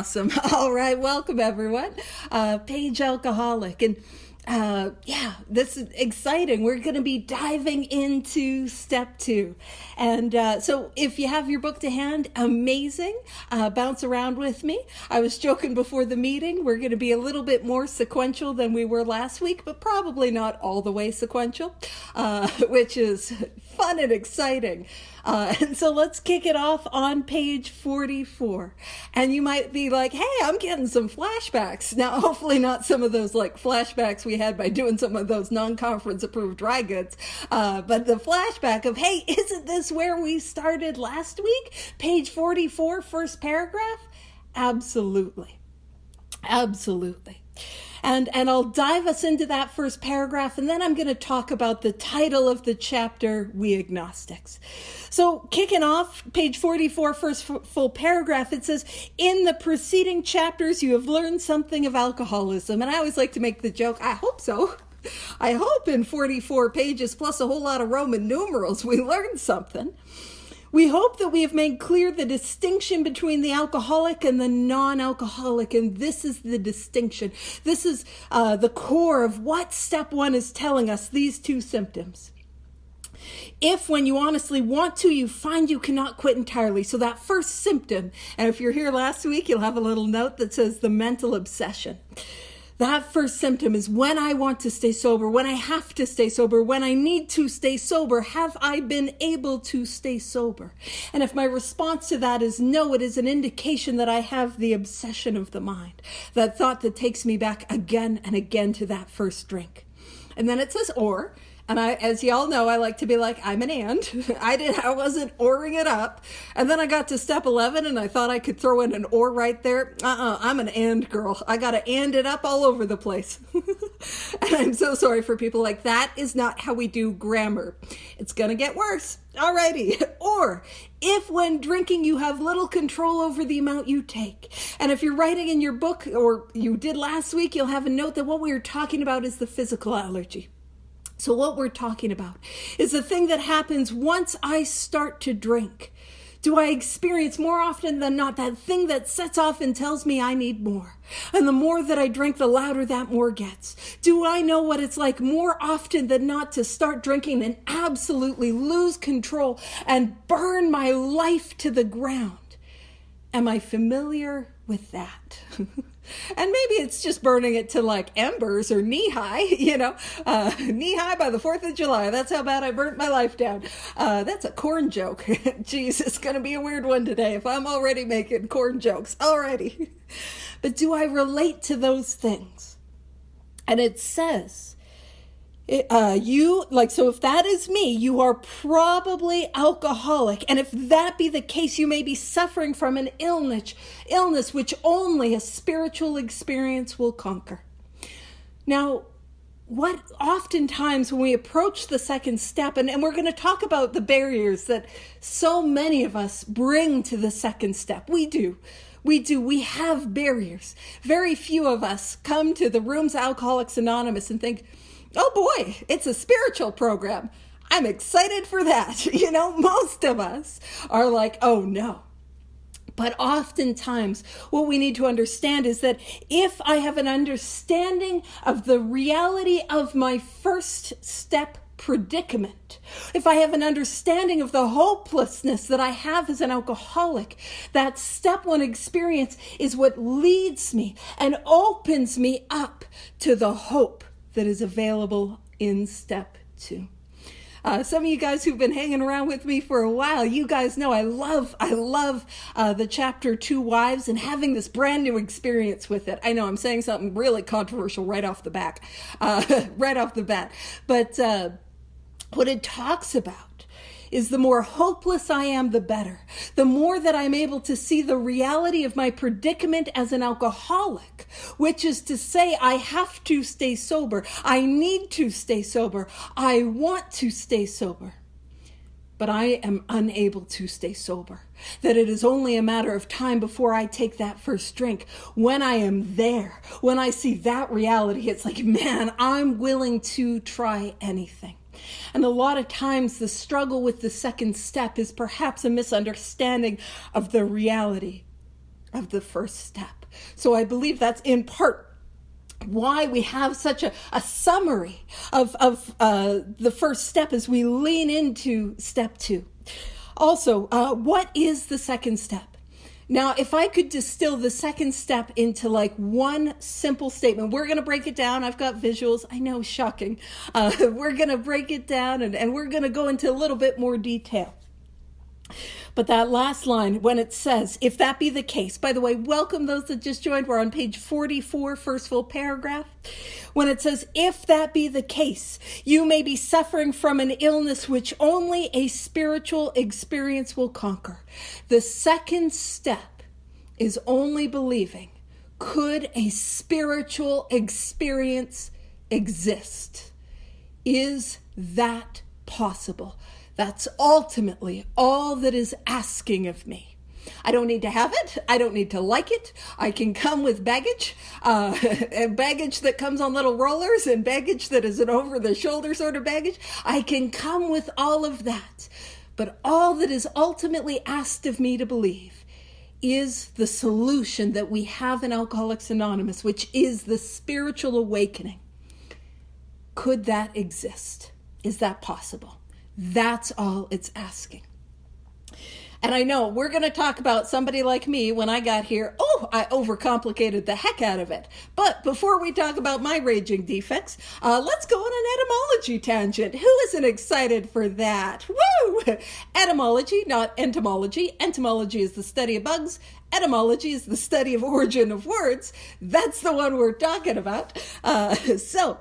Awesome. All right. Welcome, everyone. Page Alcoholic. And this is exciting. We're going to be diving into step 2. And so if you have your book to hand, amazing. Bounce around with me. I was joking before the meeting. We're going to be a little bit more sequential than we were last week, but probably not all the way sequential, which is fun and exciting. And so let's kick it off on page 44. And you might be like, hey, I'm getting some flashbacks. Now, hopefully not some of those like flashbacks we had by doing some of those non-conference approved dry goods. But the flashback of, hey, isn't this where we started last week? Page 44, first paragraph? Absolutely. Absolutely. And I'll dive us into that first paragraph, and then I'm going to talk about the title of the chapter, We Agnostics. So kicking off, page 44, first full paragraph, it says, in the preceding chapters, you have learned something of alcoholism. And I always like to make the joke, I hope so. I hope in 44 pages plus a whole lot of Roman numerals, we learned something. We hope that we have made clear the distinction between the alcoholic and the non-alcoholic, and this is the distinction. This is the core of what step 1 is telling us, these two symptoms. If when you honestly want to, you find you cannot quit entirely. So that first symptom, and if you're here last week, you'll have a little note that says the mental obsession. That first symptom is when I want to stay sober, when I have to stay sober, when I need to stay sober, have I been able to stay sober? And if my response to that is no, it is an indication that I have the obsession of the mind, that thought that takes me back again and again to that first drink. And then it says or. And as y'all know, I like to be like, I'm an and. I wasn't oring it up. And then I got to step 11 and I thought I could throw in an or right there. I'm an and girl. I got to and it up all over the place. And I'm so sorry for people like that is not how we do grammar. It's going to get worse. Alrighty. Or if when drinking you have little control over the amount you take. And if you're writing in your book or you did last week, you'll have a note that what we were talking about is the physical allergy. So what we're talking about is the thing that happens once I start to drink. Do I experience more often than not that thing that sets off and tells me I need more? And the more that I drink, the louder that more gets. Do I know what it's like more often than not to start drinking and absolutely lose control and burn my life to the ground? Am I familiar with that? And maybe it's just burning it to like embers or knee high, knee high by the 4th of July. That's how bad I burnt my life down. That's a corn joke. Jeez, it's going to be a weird one today if I'm already making corn jokes. Alrighty. But do I relate to those things? And it says, so if that is me, you are probably alcoholic. And if that be the case, you may be suffering from an illness which only a spiritual experience will conquer. Now, what oftentimes when we approach the second step, and we're going to talk about the barriers that so many of us bring to the second step. We have barriers. Very few of us come to the rooms of Alcoholics Anonymous and think, oh boy, it's a spiritual program. I'm excited for that. Most of us are like, oh no. But oftentimes what we need to understand is that if I have an understanding of the reality of my first step predicament, if I have an understanding of the hopelessness that I have as an alcoholic, that step 1 experience is what leads me and opens me up to the hope that is available in step 2. Some of you guys who've been hanging around with me for a while, you guys know I love the chapter 2 wives and having this brand new experience with it. I know I'm saying something really controversial right off the bat, but what it talks about is the more hopeless I am, the better. The more that I'm able to see the reality of my predicament as an alcoholic, which is to say I have to stay sober. I need to stay sober. I want to stay sober. But I am unable to stay sober. That it is only a matter of time before I take that first drink. When I am there, when I see that reality, it's like, man, I'm willing to try anything. And a lot of times the struggle with the second step is perhaps a misunderstanding of the reality of the first step. So I believe that's in part why we have such a summary of the first step as we lean into step 2. Also, what is the second step? Now, if I could distill the second step into like one simple statement, we're going to break it down. I've got visuals. I know, shocking. We're going to break it down and we're going to go into a little bit more detail. But that last line, when it says, if that be the case, by the way, welcome those that just joined. We're on page 44, first full paragraph. When it says, if that be the case, you may be suffering from an illness which only a spiritual experience will conquer. The second step is only believing, could a spiritual experience exist? Is that possible? That's ultimately all that is asking of me. I don't need to have it. I don't need to like it. I can come with baggage, and baggage that comes on little rollers and baggage that is an over-the-shoulder sort of baggage. I can come with all of that. But all that is ultimately asked of me to believe is the solution that we have in Alcoholics Anonymous, which is the spiritual awakening. Could that exist? Is that possible? That's all it's asking. And I know we're going to talk about somebody like me when I got here. Oh, I overcomplicated the heck out of it. But before we talk about my raging defects, let's go on an etymology tangent. Who isn't excited for that? Woo! Etymology, not entomology. Entomology is the study of bugs. Etymology is the study of origin of words. That's the one we're talking about. So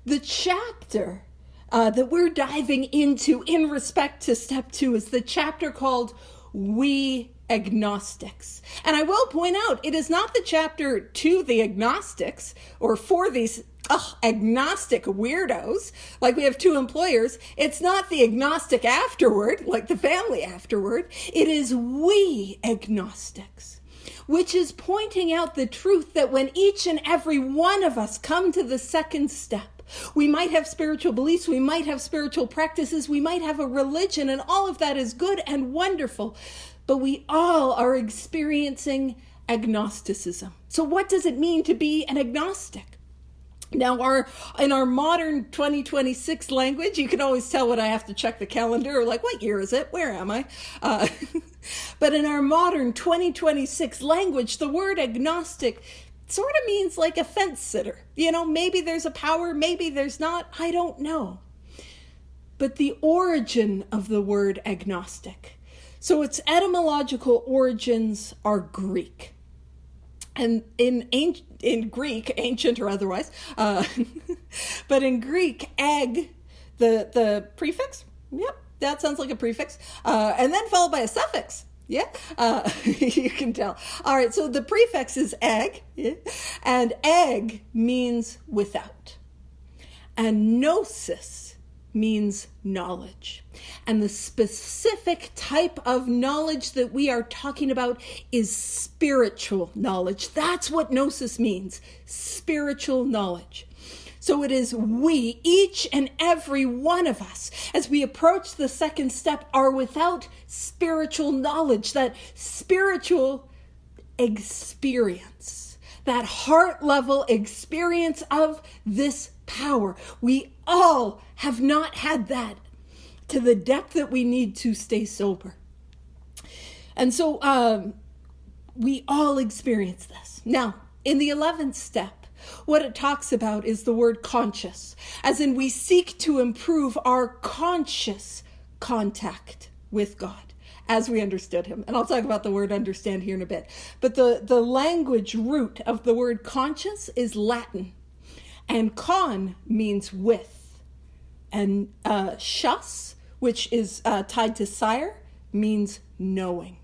the chapter that we're diving into in respect to step 2 is the chapter called We Agnostics. And I will point out, it is not the chapter to the agnostics or for these agnostic weirdos, like we have 2 employers. It's not the agnostic afterward, like the family afterward. It is we agnostics, which is pointing out the truth that when each and every one of us come to the second step, we might have spiritual beliefs, we might have spiritual practices, we might have a religion, and all of that is good and wonderful, but we all are experiencing agnosticism. So what does it mean to be an agnostic? Now, in our modern 2026 language, you can always tell when I have to check the calendar, or like, what year is it? Where am I? But in our modern 2026 language, the word agnostic sort of means like a fence sitter. You know, maybe there's a power, maybe there's not, I don't know. But the origin of the word agnostic, so its etymological origins are Greek. And in Greek, ancient or otherwise, but in Greek, ag, the prefix, yep, that sounds like a prefix, and then followed by a suffix. Yeah, you can tell. All right, so the prefix is ag, yeah? And ag means without. And gnosis means knowledge. And the specific type of knowledge that we are talking about is spiritual knowledge. That's what gnosis means, spiritual knowledge. So it is we, each and every one of us, as we approach the second step, are without spiritual knowledge, that spiritual experience, that heart level experience of this power. We all have not had that to the depth that we need to stay sober. And so we all experience this. Now, in the 11th step, what it talks about is the word conscious, as in we seek to improve our conscious contact with God as we understood him. And I'll talk about the word understand here in a bit. But the language root of the word conscious is Latin. And con means with. And shus, which is tied to sire, means knowing.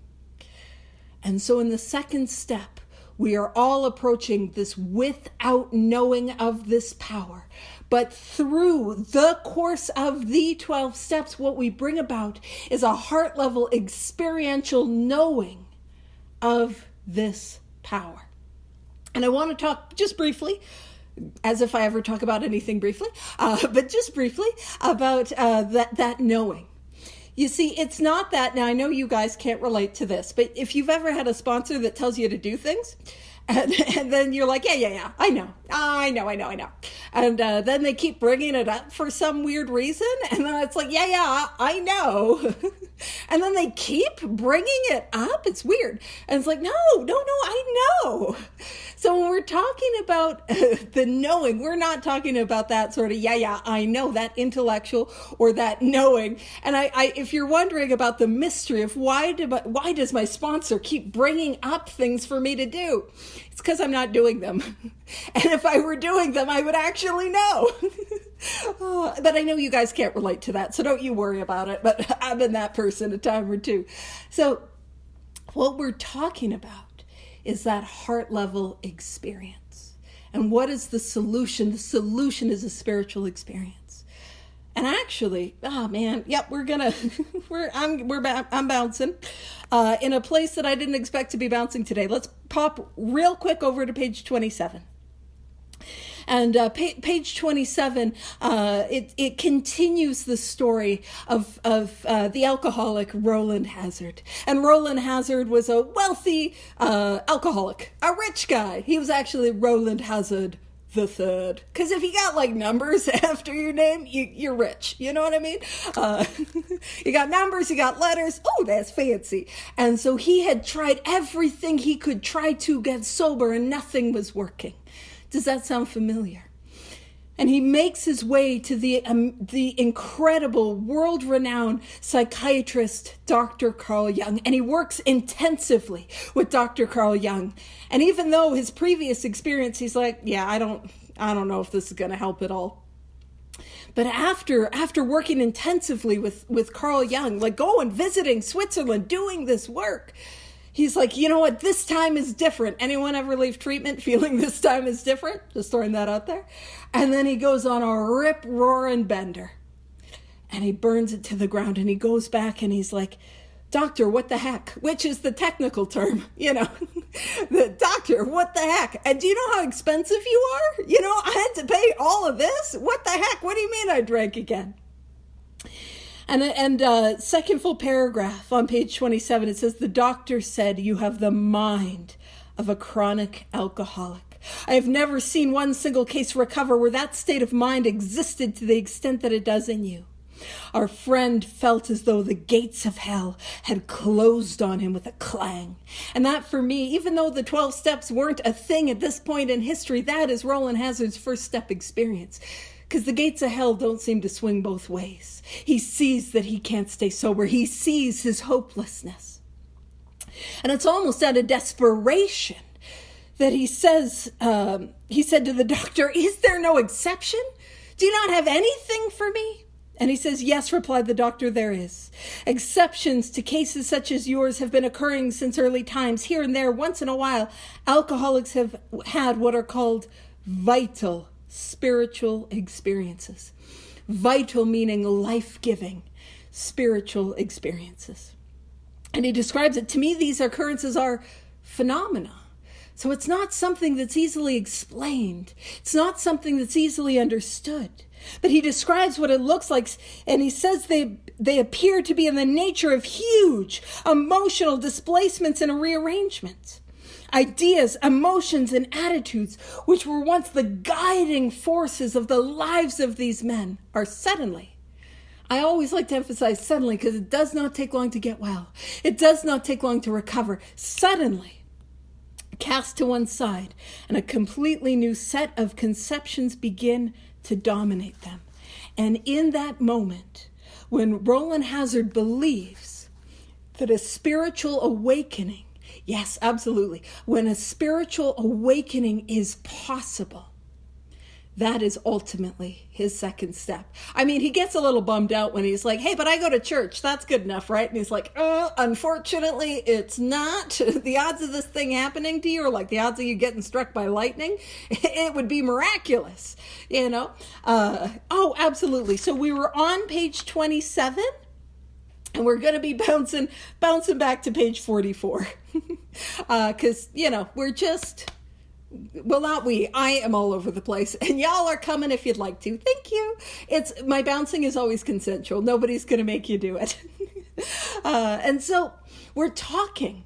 And so in the second step, we are all approaching this without knowing of this power. But through the course of the 12 steps, what we bring about is a heart level experiential knowing of this power. And I want to talk just briefly, as if I ever talk about anything briefly, but just briefly about that knowing. You see, it's not that. Now, I know you guys can't relate to this, but if you've ever had a sponsor that tells you to do things, and then you're like, yeah, I know. And then they keep bringing it up for some weird reason. And then it's like, yeah, I know. And then they keep bringing it up. It's weird. And it's like, no, I know. So when we're talking about the knowing, we're not talking about that sort of, yeah, I know, that intellectual or that knowing. And I if you're wondering about the mystery of why does my sponsor keep bringing up things for me to do? It's because I'm not doing them. And if I were doing them, I would actually know. But I know you guys can't relate to that, so don't you worry about it. But I've been that person a time or two. So what we're talking about is that heart level experience. And what is the solution? The solution is a spiritual experience. And actually, I'm bouncing in a place that I didn't expect to be bouncing today. Let's pop real quick over to page 27. And page 27, it continues the story of the alcoholic Roland Hazard. And Roland Hazard was a wealthy alcoholic, a rich guy. He was actually Roland Hazard the third. Because if you got like numbers after your name, you're rich. You know what I mean? You got numbers, you got letters. Oh, that's fancy. And so he had tried everything he could try to get sober and nothing was working. Does that sound familiar? And he makes his way to the incredible, world-renowned psychiatrist, Dr. Carl Jung. And he works intensively with Dr. Carl Jung. And even though his previous experience, he's like, yeah, I don't know if this is going to help at all. But after working intensively with Carl Jung, like going, visiting Switzerland, doing this work, he's like, you know what? This time is different. Anyone ever leave treatment feeling this time is different? Just throwing that out there. And then he goes on a rip-roaring bender. And he burns it to the ground. And he goes back and he's like, doctor, what the heck? Which is the technical term, the doctor, what the heck? And do you know how expensive you are? I had to pay all of this? What the heck? What do you mean I drank again? And second full paragraph on page 27, it says, the doctor said, you have the mind of a chronic alcoholic. I have never seen one single case recover where that state of mind existed to the extent that it does in you. Our friend felt as though the gates of hell had closed on him with a clang. And that for me, even though the 12 steps weren't a thing at this point in history, that is Roland Hazard's first step experience. Because the gates of hell don't seem to swing both ways. He sees that he can't stay sober. He sees his hopelessness. And it's almost out of desperation that he said to the doctor, is there no exception? Do you not have anything for me? And he says, yes, replied the doctor, there is. Exceptions to cases such as yours have been occurring since early times. Here and there, once in a while, alcoholics have had what are called vital spiritual experiences. Vital meaning life-giving spiritual experiences. And he describes it. To me, these occurrences are phenomena. So it's not something that's easily explained. It's not something that's easily understood. But he describes what it looks like, and he says they appear to be in the nature of huge emotional displacements and rearrangements. Ideas, emotions, and attitudes, which were once the guiding forces of the lives of these men, are suddenly, I always like to emphasize suddenly because it does not take long to get well. It does not take long to recover. Suddenly, cast to one side, and a completely new set of conceptions begin to dominate them. And in that moment, when Roland Hazard believes that a spiritual awakening, yes, absolutely, when a spiritual awakening is possible, that is ultimately his second step. I mean, he gets a little bummed out when he's like, hey, but I go to church. That's good enough, right? And he's like, unfortunately, it's not. The odds of this thing happening to you are like the odds of you getting struck by lightning. It would be miraculous, Oh, absolutely. So we were on page 27, and we're going to be bouncing back to page 44. Because, we're well, not we, I am all over the place, and y'all are coming if you'd like to. Thank you. My bouncing is always consensual. Nobody's going to make you do it. And so we're talking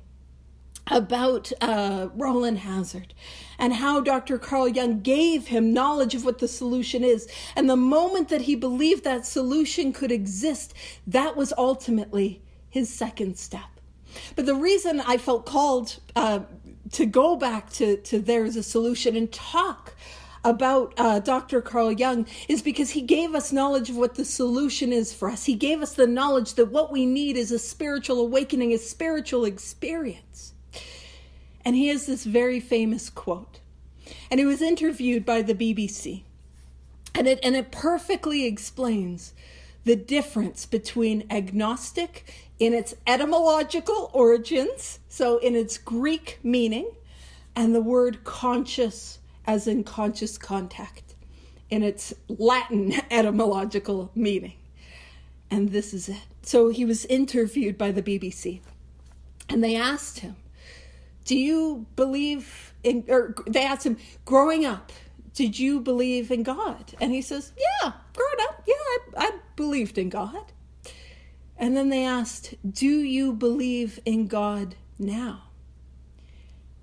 about Roland Hazard and how Dr. Carl Jung gave him knowledge of what the solution is. And the moment that he believed that solution could exist, that was ultimately his second step. But the reason I felt called to go back to there's a solution and talk about Dr. Carl Jung is because he gave us knowledge of what the solution is for us. He gave us the knowledge that what we need is a spiritual awakening, a spiritual experience. And he has this very famous quote. And he was interviewed by the BBC. And it perfectly explains the difference between agnostic in its etymological origins, so in its Greek meaning, and the word conscious as in conscious contact in its Latin etymological meaning. And this is it. So he was interviewed by the BBC, and they asked him, do you believe in, or they asked him, growing up, did you believe in God? And he says, yeah, growing up, yeah, I believed in God. And then they asked, do you believe in God now?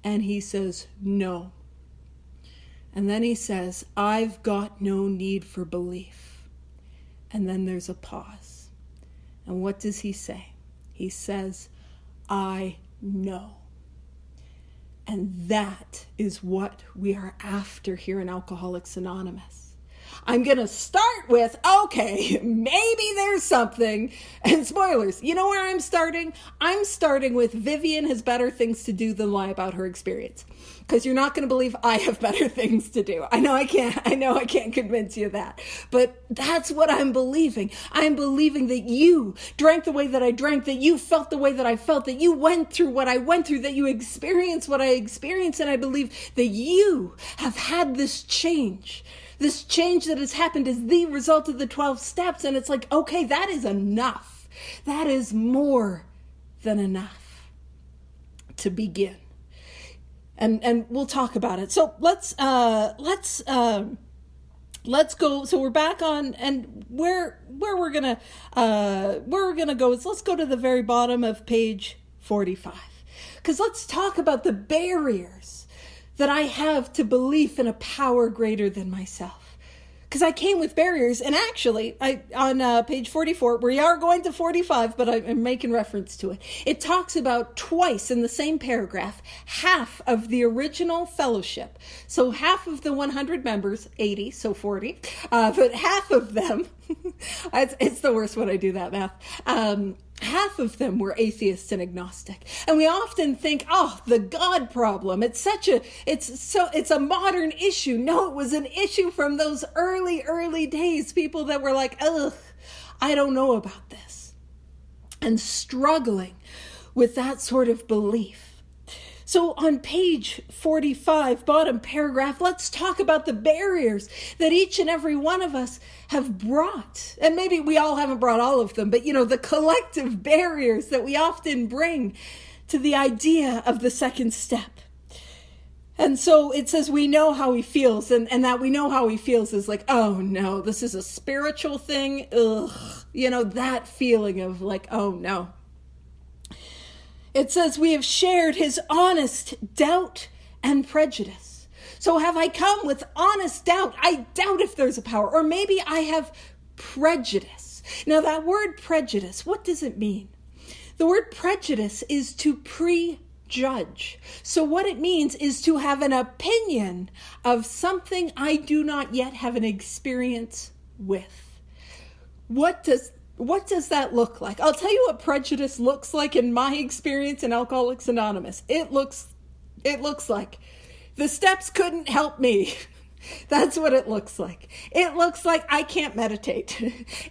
And he says, no. And then he says, I've got no need for belief. And then there's a pause. And what does he say? He says, I know. And that is what we are after here in Alcoholics Anonymous. I'm going to start with, okay, maybe there's something. And spoilers, you know where I'm starting? I'm starting with Vivian has better things to do than lie about her experience. Because you're not going to believe I have better things to do. I know I can't convince you of that. But that's what I'm believing. I'm believing that you drank the way that I drank, that you felt the way that I felt, that you went through what I went through, that you experienced what I experienced. And I believe that you have had this change. This change that has happened is the result of the 12 steps. And it's like, okay, that is enough. That is more than enough to begin. And we'll talk about it. So let's go. So we're back on, and where we're gonna go is let's go to the very bottom of page 45, because let's talk about the barriers that I have to belief in a power greater than myself. Because I came with barriers, and actually, on page 44, we are going to 45, but I'm making reference to it. It talks about twice in the same paragraph, half of the original fellowship. So half of the 100 members, 80, so 40, but half of them, it's the worst when I do that math, half of them were atheists and agnostic. And we often think, oh, the God problem. It's a modern issue. No, it was an issue from those early days. People that were like, ugh, I don't know about this. And struggling with that sort of belief. So on page 45, bottom paragraph, let's talk about the barriers that each and every one of us have brought. And maybe we all haven't brought all of them, but the collective barriers that we often bring to the idea of the second step. And so it says we know how he feels, and that we know how he feels is like, oh no, this is a spiritual thing. Ugh. That feeling of like, oh no. It says we have shared his honest doubt and prejudice. So have I come with honest doubt? I doubt if there's a power. Or maybe I have prejudice. Now that word prejudice, what does it mean? The word prejudice is to prejudge. So what it means is to have an opinion of something I do not yet have an experience with. What does that look like? I'll tell you what prejudice looks like in my experience in Alcoholics Anonymous. It looks like the steps couldn't help me. That's what it looks like. It looks like I can't meditate.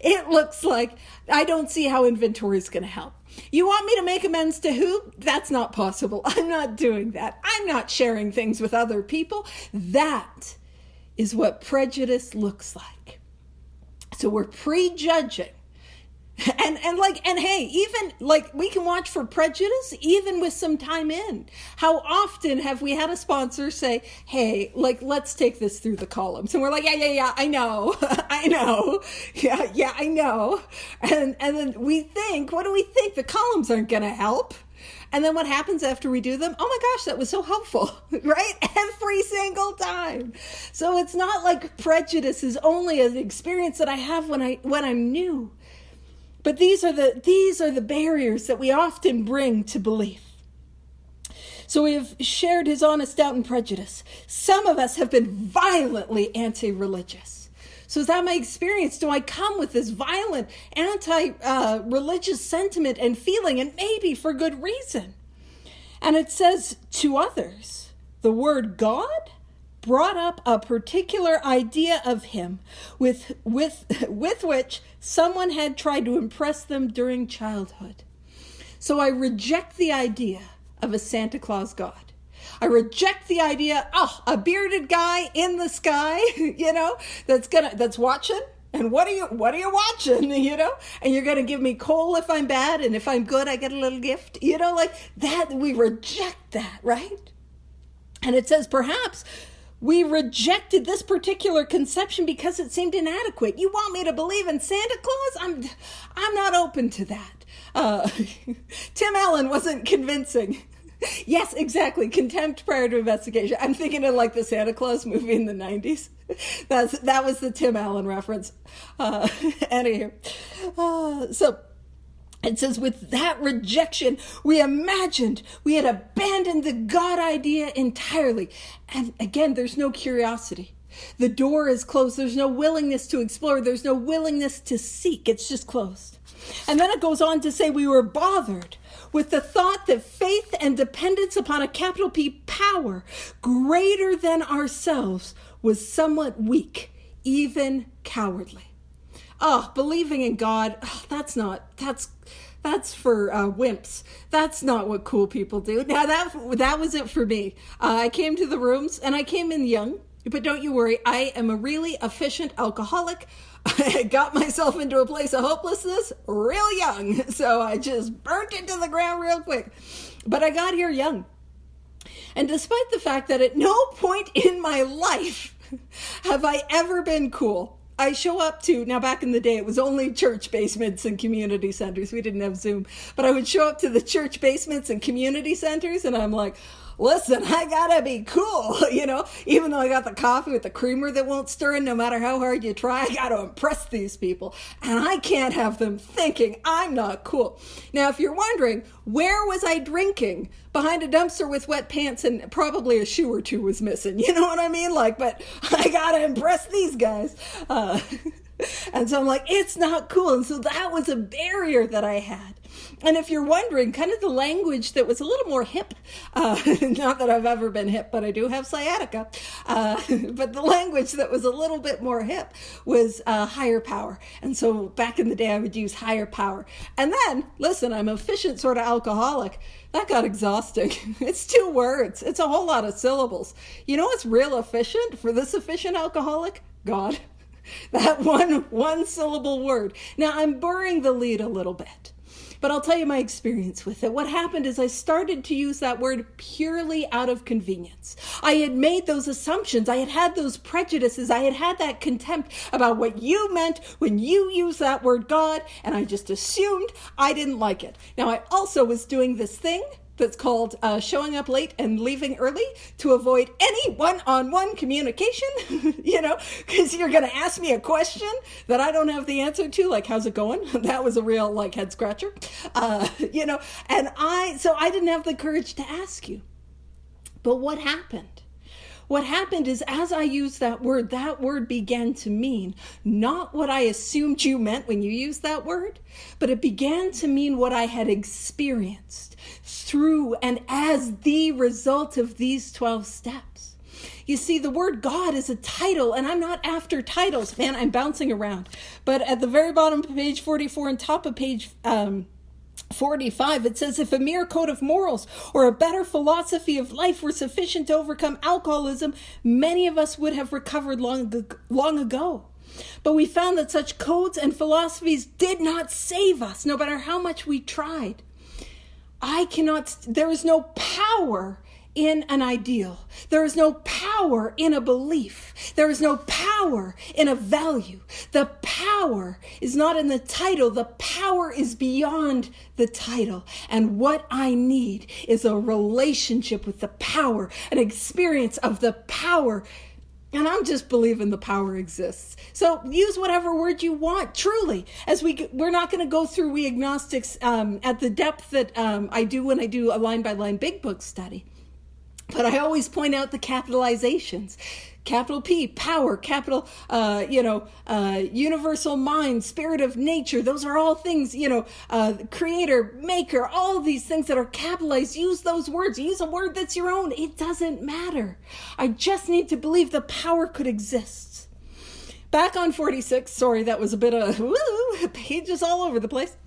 It looks like I don't see how inventory is going to help. You want me to make amends to who? That's not possible. I'm not doing that. I'm not sharing things with other people. That is what prejudice looks like. So we're prejudging. And hey, even like we can watch for prejudice even with some time in. How often have we had a sponsor say, hey, like, let's take this through the columns, and we're like, yeah, I know. I know. Yeah, I know. And then we think, what do we think? The columns aren't going to help. And then what happens after we do them? Oh my gosh, that was so helpful, right? Every single time. So it's not like prejudice is only an experience that I have when I'm new. But these are the barriers that we often bring to belief. So we have shared his honest doubt and prejudice. Some of us have been violently anti-religious. So is that my experience? Do I come with this violent anti-religious sentiment and feeling, and maybe for good reason? And it says to others, the word God brought up a particular idea of him with which someone had tried to impress them during childhood. So I reject the idea of a Santa Claus God. I reject the idea, a bearded guy in the sky, that's watching. And what are you watching, And you're going to give me coal if I'm bad, and if I'm good, I get a little gift, like that. We reject that, right? And it says, perhaps we rejected this particular conception because it seemed inadequate. You want me to believe in Santa Claus? I'm not open to that. Tim Allen wasn't convincing. Yes, exactly. Contempt prior to investigation. I'm thinking of like the Santa Claus movie in the 90s. That was the Tim Allen reference. Anywho, so it says, with that rejection, we imagined we had abandoned the God idea entirely. And again, there's no curiosity. The door is closed. There's no willingness to explore. There's no willingness to seek. It's just closed. And then it goes on to say we were bothered with the thought that faith and dependence upon a capital P power greater than ourselves was somewhat weak, even cowardly. Believing in God, that's for wimps. That's not what cool people do. Now that was it for me. I came to the rooms and I came in young, but don't you worry. I am a really efficient alcoholic. I got myself into a place of hopelessness real young. So I just burnt it to the ground real quick. But I got here young. And despite the fact that at no point in my life have I ever been cool, I show up to, now back in the day, it was only church basements and community centers. We didn't have Zoom. But I would show up to the church basements and community centers, and I'm like, listen, I gotta be cool, even though I got the coffee with the creamer that won't stir in no matter how hard you try. I gotta impress these people, and I can't have them thinking I'm not cool. Now, if you're wondering, where was I drinking? Behind a dumpster with wet pants and probably a shoe or two was missing. You know what I mean? But I gotta impress these guys. And so I'm like, it's not cool. And so that was a barrier that I had. And if you're wondering, kind of the language that was a little more hip, not that I've ever been hip, but I do have sciatica, but the language that was a little bit more hip was higher power. And so back in the day, I would use higher power. And then, listen, I'm an efficient sort of alcoholic. That got exhausting. It's 2 words. It's a whole lot of syllables. You know what's real efficient for this efficient alcoholic? God. That one syllable word. Now, I'm burying the lead a little bit, but I'll tell you my experience with it. What happened is I started to use that word purely out of convenience. I had made those assumptions. I had those prejudices. I had that contempt about what you meant when you used that word God, and I just assumed I didn't like it. Now, I also was doing this thing that's called showing up late and leaving early to avoid any one-on-one communication, because you're going to ask me a question that I don't have the answer to, like, how's it going? That was a real, head scratcher, and I didn't have the courage to ask you. But what happened? What happened is, as I used that word began to mean not what I assumed you meant when you used that word, but it began to mean what I had experienced through and as the result of these 12 steps. You see, the word God is a title, and I'm not after titles. Man, I'm bouncing around. But at the very bottom of page 44 and top of page 45, it says, if a mere code of morals or a better philosophy of life were sufficient to overcome alcoholism, many of us would have recovered long ago. But we found that such codes and philosophies did not save us, no matter how much we tried. There is no power in an ideal. There is no power in a belief. There is no power in a value. The power is not in the title. The power is beyond the title. And what I need is a relationship with the power, an experience of the power. And I'm just believing the power exists. So use whatever word you want, truly. As we're not going to go through we agnostics at the depth that I do when I do a line-by-line big book study. But I always point out the capitalizations. Capital P, power, capital, universal mind, spirit of nature. Those are all things, creator, maker, all of these things that are capitalized. Use those words. Use a word that's your own. It doesn't matter. I just need to believe the power could exist. Back on 46, sorry, that was a bit of pages all over the place.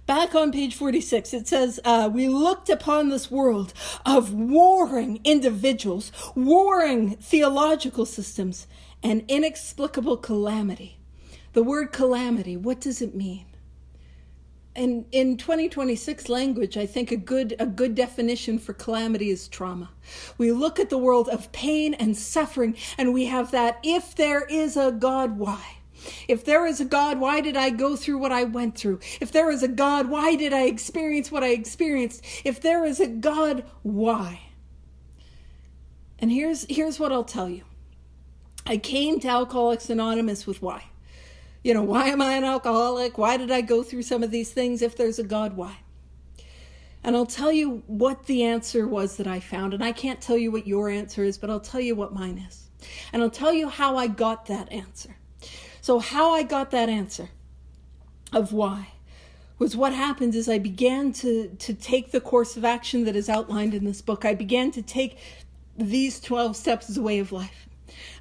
Back on page 46, it says, we looked upon this world of warring individuals, warring theological systems, and inexplicable calamity. The word calamity, what does it mean? And in 2026 language, I think a good definition for calamity is trauma. We look at the world of pain and suffering, and we have that, if there is a God, why? If there is a God, why did I go through what I went through? If there is a God, why did I experience what I experienced? If there is a God, why? And here's what I'll tell you. I came to Alcoholics Anonymous with why. Why am I an alcoholic? Why did I go through some of these things? If there's a God, why? And I'll tell you what the answer was that I found. And I can't tell you what your answer is, but I'll tell you what mine is. And I'll tell you how I got that answer. So how I got that answer of why was what happened is I began to take the course of action that is outlined in this book. I began to take these 12 steps as a way of life.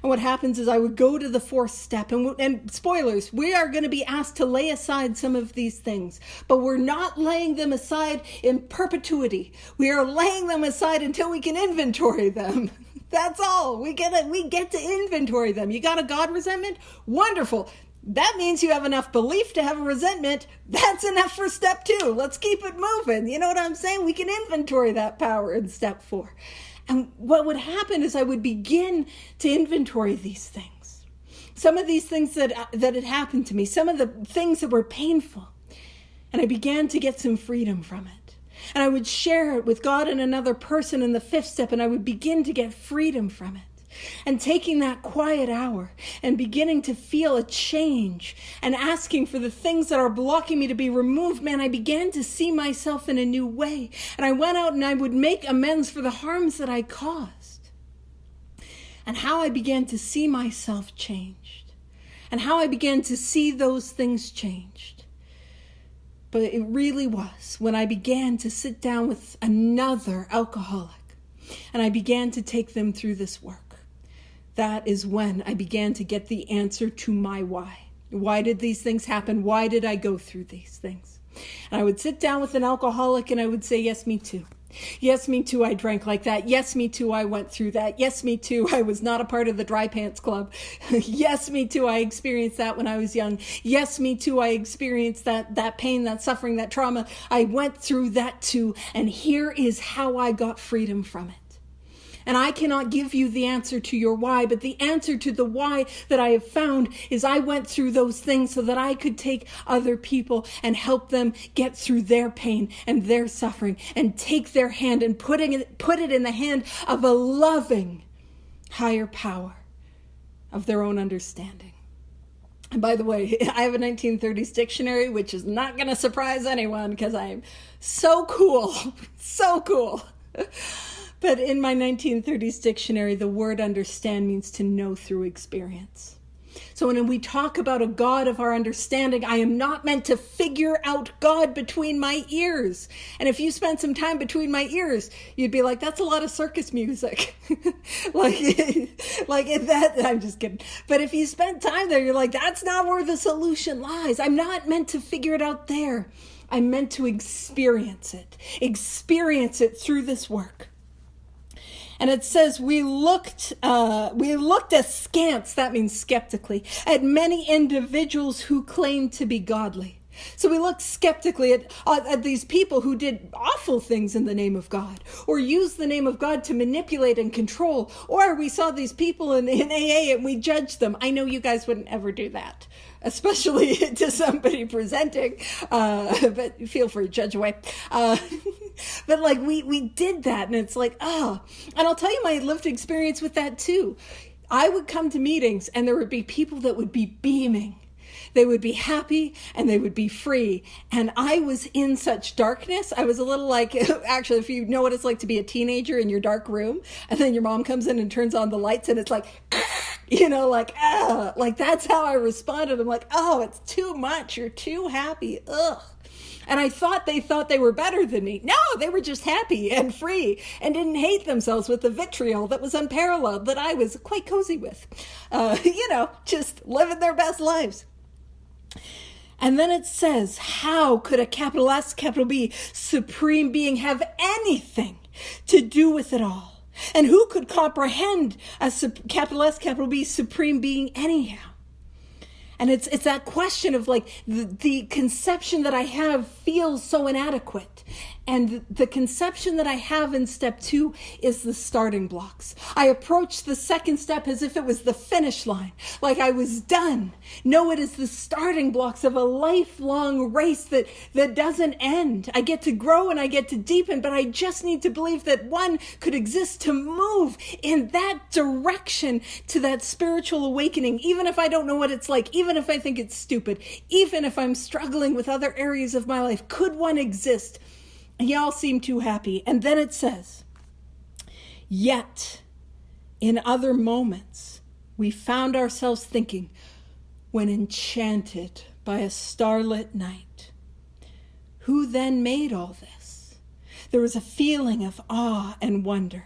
And what happens is I would go to the fourth step, and spoilers, we are going to be asked to lay aside some of these things, but we're not laying them aside in perpetuity. We are laying them aside until we can inventory them. That's all. We get to inventory them. You got a God resentment? Wonderful. That means you have enough belief to have a resentment. That's enough for step 2. Let's keep it moving. You know what I'm saying? We can inventory that power in step 4. And what would happen is I would begin to inventory these things. Some of these things that had happened to me, some of the things that were painful. And I began to get some freedom from it. And I would share it with God and another person in the 5th step, and I would begin to get freedom from it. And taking that quiet hour and beginning to feel a change and asking for the things that are blocking me to be removed, man, I began to see myself in a new way. And I went out and I would make amends for the harms that I caused. And how I began to see myself changed. And how I began to see those things changed. But it really was when I began to sit down with another alcoholic and I began to take them through this work. That is when I began to get the answer to my why. Why did these things happen? Why did I go through these things? And I would sit down with an alcoholic and I would say, yes, me too. Yes, me too, I drank like that. Yes, me too, I went through that. Yes, me too, I was not a part of the dry pants club. Yes, me too, I experienced that when I was young. Yes, me too, I experienced that pain, that suffering, that trauma. I went through that too, and here is how I got freedom from it. And I cannot give you the answer to your why, but the answer to the why that I have found is I went through those things so that I could take other people and help them get through their pain and their suffering and take their hand and put it in the hand of a loving higher power of their own understanding. And by the way, I have a 1930s dictionary, which is not going to surprise anyone because I'm so cool, so cool. But in my 1930s dictionary, the word understand means to know through experience. So when we talk about a God of our understanding, I am not meant to figure out God between my ears. And if you spent some time between my ears, you'd be like, that's a lot of circus music. like that, I'm just kidding. But if you spent time there, you're like, that's not where the solution lies. I'm not meant to figure it out there. I'm meant to experience it through this work. And it says, we looked askance, that means skeptically, at many individuals who claimed to be godly. So we looked skeptically at these people who did awful things in the name of God, or used the name of God to manipulate and control. Or we saw these people in AA and we judged them. I know you guys wouldn't ever do that, especially to somebody presenting, but feel free, judge away. But like we did that, and it's like, and I'll tell you my lived experience with that too. I would come to meetings and there would be people that would be beaming. They would be happy and they would be free. And I was in such darkness. I was a little like, actually, if you know what it's like to be a teenager in your dark room, and then your mom comes in and turns on the lights and it's like, like that's how I responded. I'm like, oh, it's too much. You're too happy. Ugh. And I thought they were better than me. No, they were just happy and free and didn't hate themselves with the vitriol that was unparalleled that I was quite cozy with. Just living their best lives. And then it says, how could a capital S, capital B, supreme being have anything to do with it all? And who could comprehend a capital S, capital B, supreme being anyhow? And it's that question of like, the conception that I have feels so inadequate. And the conception that I have in step 2 is the starting blocks. I approach the second step as if it was the finish line, like I was done. No, it is the starting blocks of a lifelong race that doesn't end. I get to grow and I get to deepen, but I just need to believe that one could exist to move in that direction to that spiritual awakening, even if I don't know what it's like, even if I think it's stupid, even if I'm struggling with other areas of my life. Could one exist? Y'all seem too happy. And then it says, yet in other moments, we found ourselves thinking, when enchanted by a starlit night, who then made all this? There was a feeling of awe and wonder,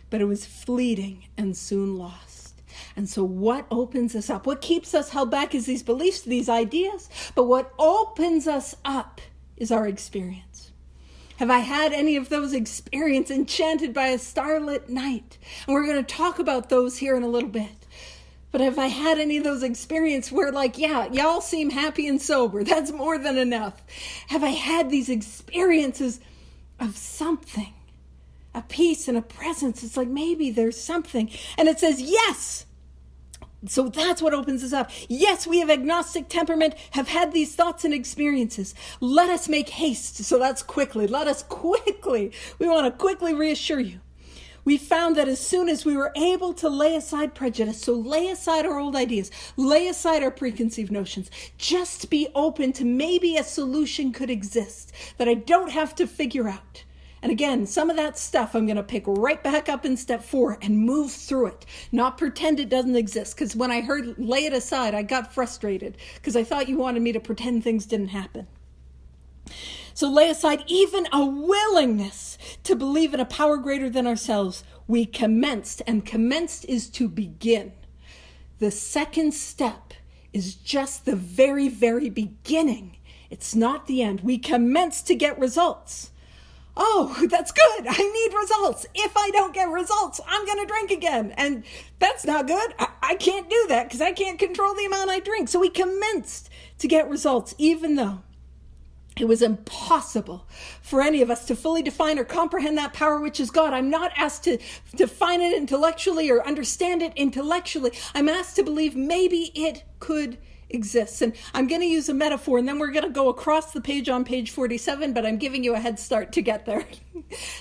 but it was fleeting and soon lost. And so what opens us up? What keeps us held back is these beliefs, these ideas, but what opens us up is our experience. Have I had any of those experiences enchanted by a starlit night? And we're going to talk about those here in a little bit. But have I had any of those experiences where like, yeah, y'all seem happy and sober. That's more than enough. Have I had these experiences of something, a peace and a presence? It's like maybe there's something. And it says, yes. So that's what opens us up. Yes, we have agnostic temperament, have had these thoughts and experiences. Let us make haste. So that's quickly. We want to quickly reassure you. We found that as soon as we were able to lay aside prejudice, so lay aside our old ideas, lay aside our preconceived notions, just be open to maybe a solution could exist that I don't have to figure out. And again, some of that stuff I'm going to pick right back up in step 4 and move through it. Not pretend it doesn't exist. Because when I heard lay it aside, I got frustrated because I thought you wanted me to pretend things didn't happen. So lay aside even a willingness to believe in a power greater than ourselves. We commenced, and commenced is to begin. The second step is just the very, very beginning. It's not the end. We commenced to get results. Oh, that's good. I need results. If I don't get results, I'm going to drink again. And that's not good. I can't do that because I can't control the amount I drink. So we commenced to get results, even though it was impossible for any of us to fully define or comprehend that power which is God. I'm not asked to define it intellectually or understand it intellectually. I'm asked to believe maybe it could exists. And I'm going to use a metaphor, and then we're going to go across the page on page 47, but I'm giving you a head start to get there.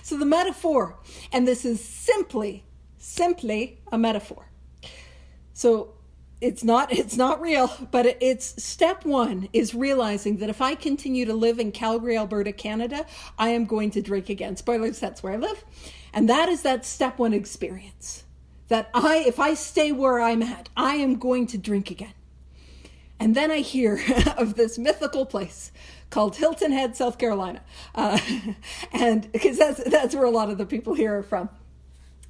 So the metaphor, and this is simply a metaphor. So it's not real, but it's step 1 is realizing that if I continue to live in Calgary, Alberta, Canada, I am going to drink again. Spoilers, that's where I live. And that is that step 1 experience. That if I stay where I'm at, I am going to drink again. And then I hear of this mythical place called Hilton Head, South Carolina. And because that's where a lot of the people here are from.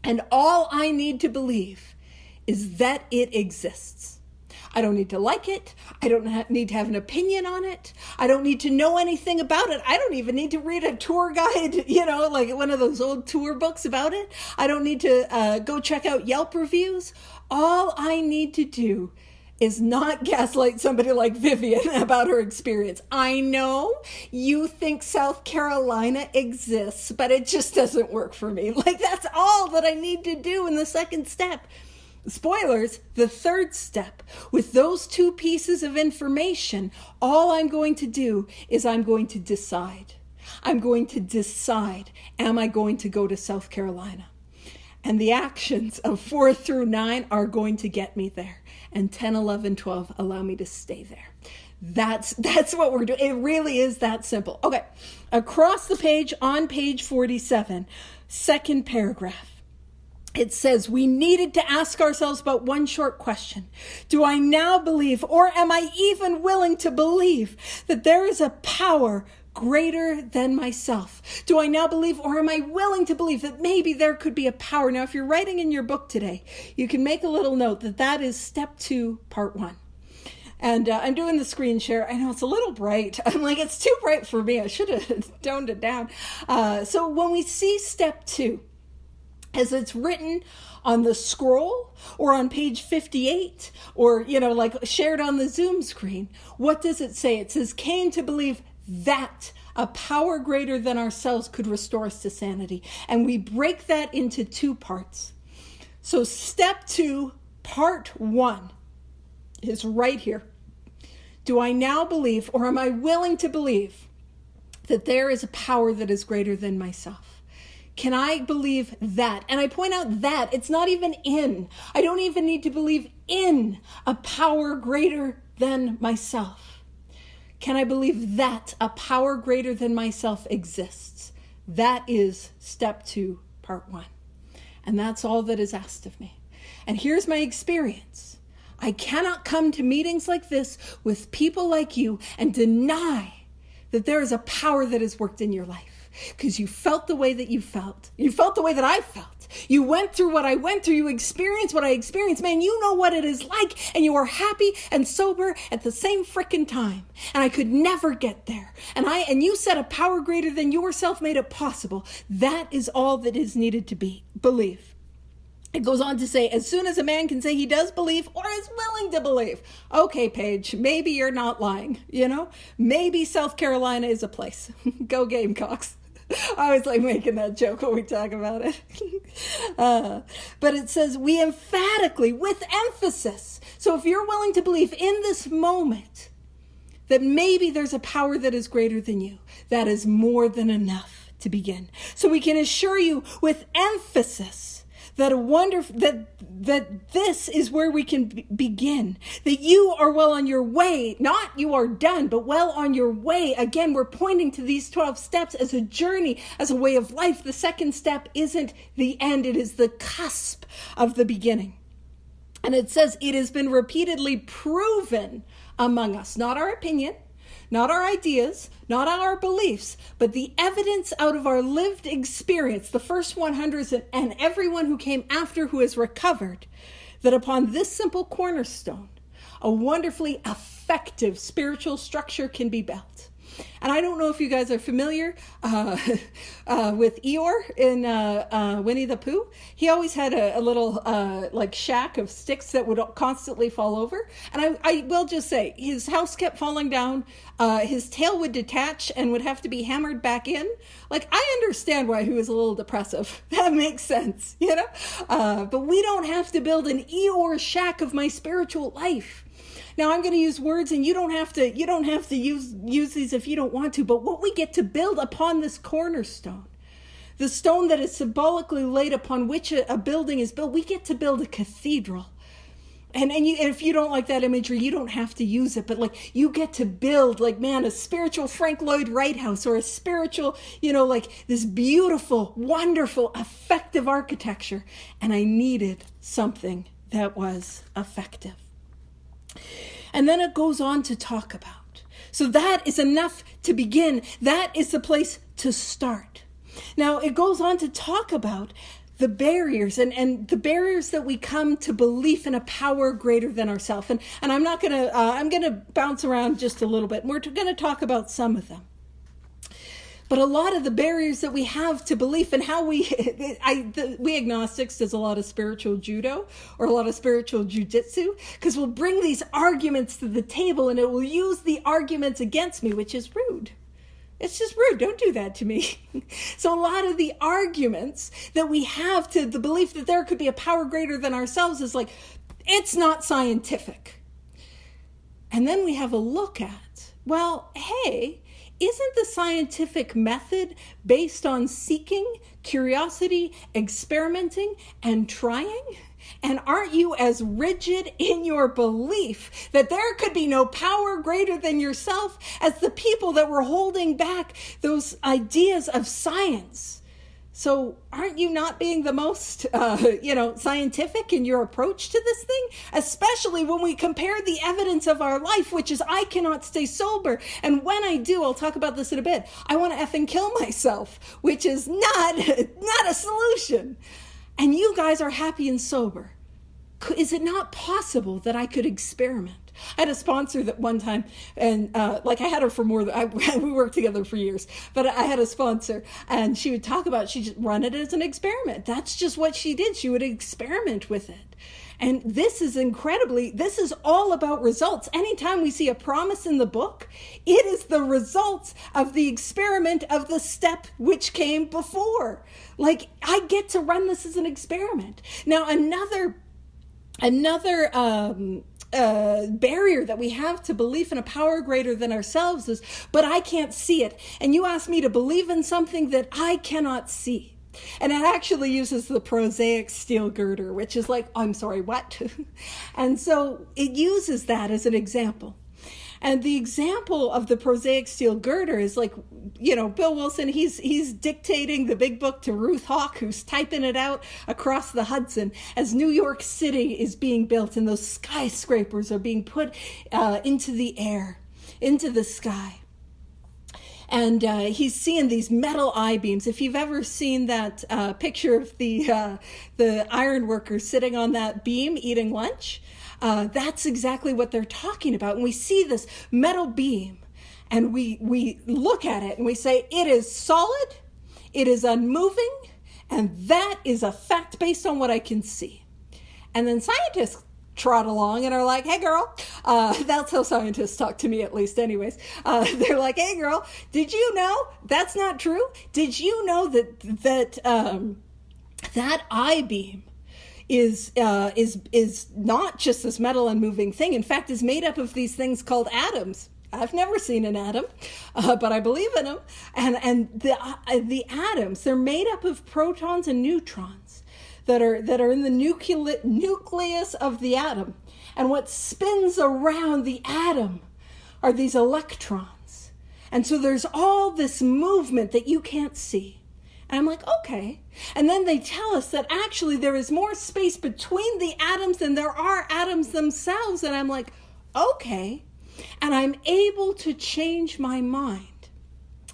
And all I need to believe is that it exists. I don't need to like it. I don't need to have an opinion on it. I don't need to know anything about it. I don't even need to read a tour guide, like one of those old tour books about it. I don't need to go check out Yelp reviews. All I need to do is not gaslight somebody like Vivian about her experience. I know you think South Carolina exists, but it just doesn't work for me. Like, that's all that I need to do in the second step. Spoilers, the third step, with those two pieces of information, all I'm going to do is I'm going to decide. I'm going to decide, am I going to go to South Carolina? And the actions of 4 through 9 are going to get me there. And 10, 11, 12 allow me to stay there. That's what we're doing. It really is that simple. Okay, across the page on page 47, second paragraph. It says, we needed to ask ourselves but one short question. Do I now believe, or am I even willing to believe, that there is a power greater than myself? Do I now believe, or am I willing to believe that maybe there could be a power? Now, if you're writing in your book today, you can make a little note that is step 2, part 1. And I'm doing the screen share. I know it's a little bright. I'm like, it's too bright for me. I should have toned it down. So when we see step 2, as it's written on the scroll or on page 58 or, like shared on the Zoom screen, what does it say? It says, came to believe that a power greater than ourselves could restore us to sanity. And we break that into 2 parts. So step 2, part 1 is right here. Do I now believe, or am I willing to believe, that there is a power that is greater than myself? Can I believe that? And I point out that it's not even in. I don't even need to believe in a power greater than myself. Can I believe that a power greater than myself exists? That is step 2, part 1. And that's all that is asked of me. And here's my experience. I cannot come to meetings like this with people like you and deny that there is a power that has worked in your life. Because you felt the way that you felt. You felt the way that I felt. You went through what I went through. You experienced what I experienced. Man, you know what it is like. And you are happy and sober at the same frickin' time. And I could never get there. And you said a power greater than yourself made it possible. That is all that is needed to believe. It goes on to say, as soon as a man can say he does believe or is willing to believe. Okay, Paige, maybe you're not lying, Maybe South Carolina is a place. Go Gamecocks. I always like making that joke when we talk about it. But it says, we emphatically, with emphasis. So if you're willing to believe in this moment that maybe there's a power that is greater than you, that is more than enough to begin. So we can assure you with emphasis that this is where we can begin, that you are well on your way, not you are done, but well on your way. Again, we're pointing to these 12 steps as a journey, as a way of life. The second step isn't the end, it is the cusp of the beginning. And it says it has been repeatedly proven among us, not our opinion, not our ideas, not our beliefs, but the evidence out of our lived experience, the first 100s and everyone who came after who has recovered, that upon this simple cornerstone, a wonderfully effective spiritual structure can be built. And I don't know if you guys are familiar with Eeyore in Winnie the Pooh. He always had a little shack of sticks that would constantly fall over. And I will just say, his house kept falling down. His tail would detach and would have to be hammered back in. I understand why he was a little depressive. That makes sense, But we don't have to build an Eeyore shack of my spiritual life. Now I'm going to use words, and you don't have to use these if you don't want to, but what we get to build upon this cornerstone, the stone that is symbolically laid upon which a building is built, we get to build a cathedral. And if you don't like that imagery, you don't have to use it, but you get to build a spiritual Frank Lloyd Wright house, or a spiritual, this beautiful, wonderful, effective architecture. And I needed something that was effective. And then it goes on to talk about. So that is enough to begin. That is the place to start. Now it goes on to talk about the barriers and the barriers that we come to belief in a power greater than ourselves. And I'm not going to, I'm going to bounce around just a little bit. We're going to talk about some of them. But a lot of the barriers that we have to belief and how we agnostics does a lot of spiritual judo or a lot of spiritual jujitsu, because we'll bring these arguments to the table and it will use the arguments against me, which is rude. It's just rude. Don't do that to me. So a lot of the arguments that we have to the belief that there could be a power greater than ourselves is like, it's not scientific. And then we have a look at, well, hey, isn't the scientific method based on seeking, curiosity, experimenting, and trying? And aren't you as rigid in your belief that there could be no power greater than yourself as the people that were holding back those ideas of science? So aren't you not being the most, scientific in your approach to this thing? Especially when we compare the evidence of our life, which is I cannot stay sober. And when I do, I'll talk about this in a bit, I want to effing kill myself, which is not a solution. And you guys are happy and sober. Is it not possible that I could experiment? I had a sponsor that one time, and I had her for more than, we worked together for years, but I had a sponsor, and she would talk about, she just run it as an experiment. That's just what she did. She would experiment with it. And this is all about results. Anytime we see a promise in the book, it is the results of the experiment of the step which came before. Like, I get to run this as an experiment. Now, another barrier that we have to belief in a power greater than ourselves is, but I can't see it. And you ask me to believe in something that I cannot see. And it actually uses the prosaic steel girder, which is like, I'm sorry, what? And so it uses that as an example. And the example of the prosaic steel girder is like, Bill Wilson, he's dictating the big book to Ruth Hawk, who's typing it out across the Hudson as New York City is being built and those skyscrapers are being put into the air, into the sky. And he's seeing these metal I-beams. If you've ever seen that picture of the iron workers sitting on that beam eating lunch, that's exactly what they're talking about. And we see this metal beam and we look at it and we say, it is solid, it is unmoving, and that is a fact based on what I can see. And then scientists trot along and are like, hey girl, that's how scientists talk to me, at least anyways. They're like, hey girl, did you know that's not true? Did you know that I-beam is not just this metal unmoving thing. In fact, is made up of these things called atoms. I've never seen an atom, but I believe in them. And the atoms, they're made up of protons and neutrons that are in the nucleus of the atom. And what spins around the atom are these electrons. And so there's all this movement that you can't see. And I'm like, okay. And then they tell us that actually there is more space between the atoms than there are atoms themselves. And I'm like, okay. And I'm able to change my mind.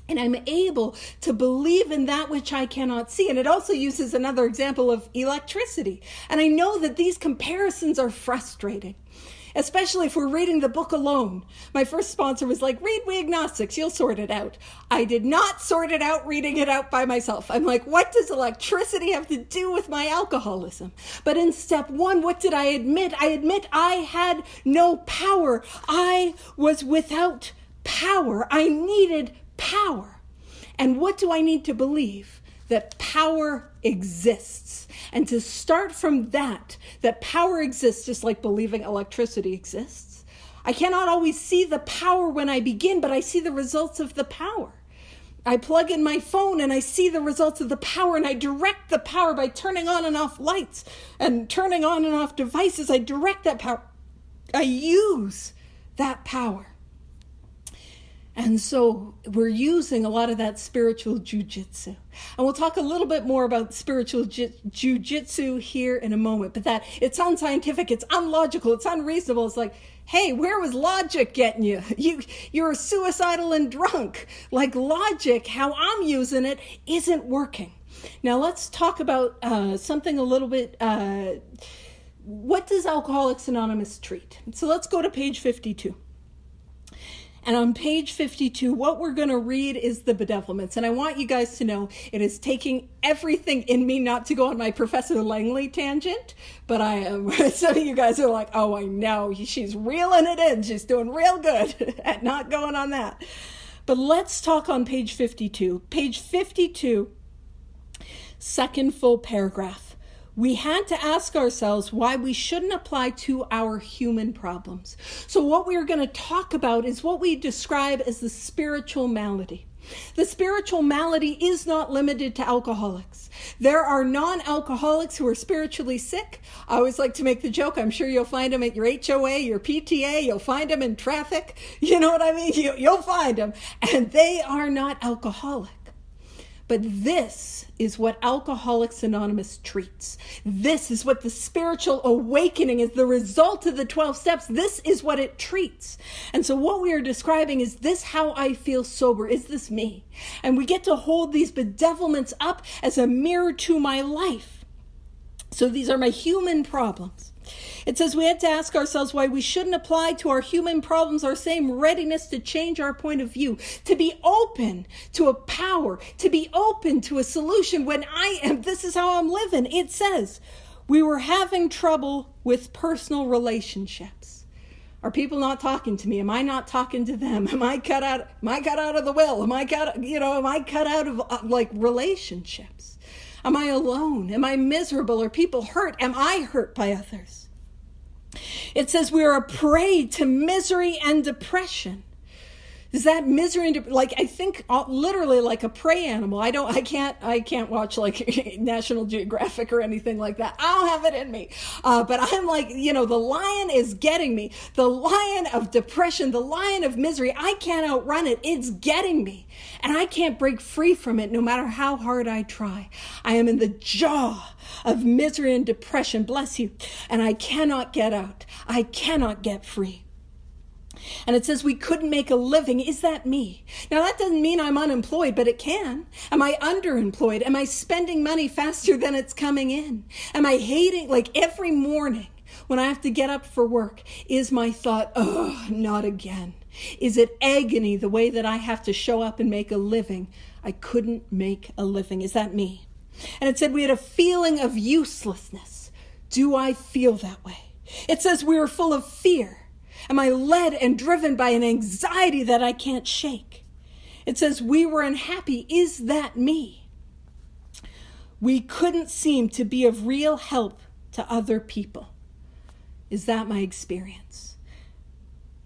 And I'm able to believe in that which I cannot see. And it also uses another example of electricity. And I know that these comparisons are frustrating, especially if we're reading the book alone. My first sponsor was like, read We Agnostics, you'll sort it out. I did not sort it out reading it out by myself. I'm like, what does electricity have to do with my alcoholism? But in step one, what did I admit? I admit I had no power. I was without power. I needed power. And what do I need to believe? That power exists. And to start from that power exists, just like believing electricity exists. I cannot always see the power when I begin, but I see the results of the power. I plug in my phone and I see the results of the power, and I direct the power by turning on and off lights and turning on and off devices. I direct that power. I use that power. And so we're using a lot of that spiritual jujitsu. And we'll talk a little bit more about spiritual jujitsu here in a moment. But that it's unscientific, it's unlogical, it's unreasonable. It's like, hey, where was logic getting you? You're suicidal and drunk. Like logic, how I'm using it, isn't working. Now let's talk about something a little bit, what does Alcoholics Anonymous treat? So let's go to page 52. And on page 52, what we're going to read is the bedevilments. And I want you guys to know it is taking everything in me not to go on my Professor Langley tangent. But I am. Some of you guys are like, oh, I know. She's reeling it in. She's doing real good at not going on that. But let's talk on page 52. Page 52, second full paragraph. We had to ask ourselves why we shouldn't apply to our human problems. So what we're going to talk about is what we describe as the spiritual malady. The spiritual malady is not limited to alcoholics. There are non-alcoholics who are spiritually sick. I always like to make the joke, I'm sure you'll find them at your HOA, your PTA, you'll find them in traffic. You know what I mean? You'll find them. And they are not alcoholic. But this is what Alcoholics Anonymous treats. This is what the spiritual awakening is, the result of the 12 steps. This is what it treats. And so what we are describing is this how I feel sober? Is this me? And we get to hold these bedevilments up as a mirror to my life. So these are my human problems. It says we had to ask ourselves why we shouldn't apply to our human problems our same readiness to change our point of view, to be open to a power, to be open to a solution when this is how I'm living. It says we were having trouble with personal relationships. Are people not talking to me? Am I not talking to them? Am I cut out of the will? Am I cut out of relationships? Am I alone? Am I miserable? Are people hurt? Am I hurt by others? It says we are a prey to misery and depression. Is that misery and I think literally like a prey animal. I can't watch like National Geographic or anything like that. I don't have it in me. But I'm like, the lion is getting me. The lion of depression, the lion of misery. I can't outrun it. It's getting me. And I can't break free from it no matter how hard I try. I am in the jaw of misery and depression. Bless you. And I cannot get out. I cannot get free. And it says we couldn't make a living. Is that me? Now that doesn't mean I'm unemployed, but it can. Am I underemployed? Am I spending money faster than it's coming in? Am I hating, every morning when I have to get up for work, is my thought, oh, not again? Is it agony the way that I have to show up and make a living? I couldn't make a living. Is that me? And it said we had a feeling of uselessness. Do I feel that way? It says we were full of fear. Am I led and driven by an anxiety that I can't shake? It says we were unhappy. Is that me? We couldn't seem to be of real help to other people. Is that my experience?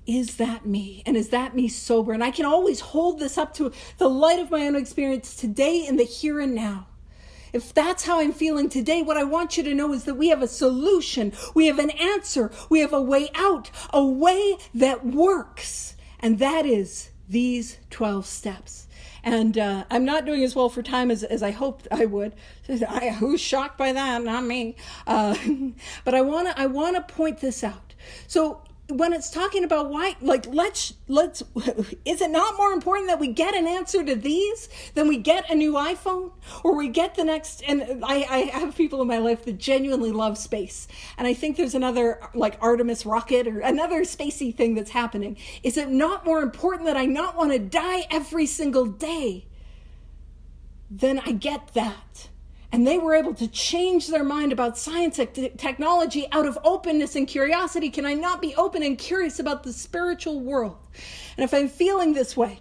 Is that me? And is that me sober? And I can always hold this up to the light of my own experience today in the here and now. If that's how I'm feeling today, what I want you to know is that we have a solution. We have an answer. We have a way out, a way that works. And that is these 12 steps. And I'm not doing as well for time as I hoped I would. Who's shocked by that? Not me. But I want to point this out. So when it's talking about why, let's, is it not more important that we get an answer to these than we get a new iPhone or we get the next? And I have people in my life that genuinely love space. And I think there's another Artemis rocket or another spacey thing that's happening. Is it not more important that I not want to die every single day? Then I get that. And they were able to change their mind about science and technology out of openness and curiosity. Can I not be open and curious about the spiritual world? And if I'm feeling this way,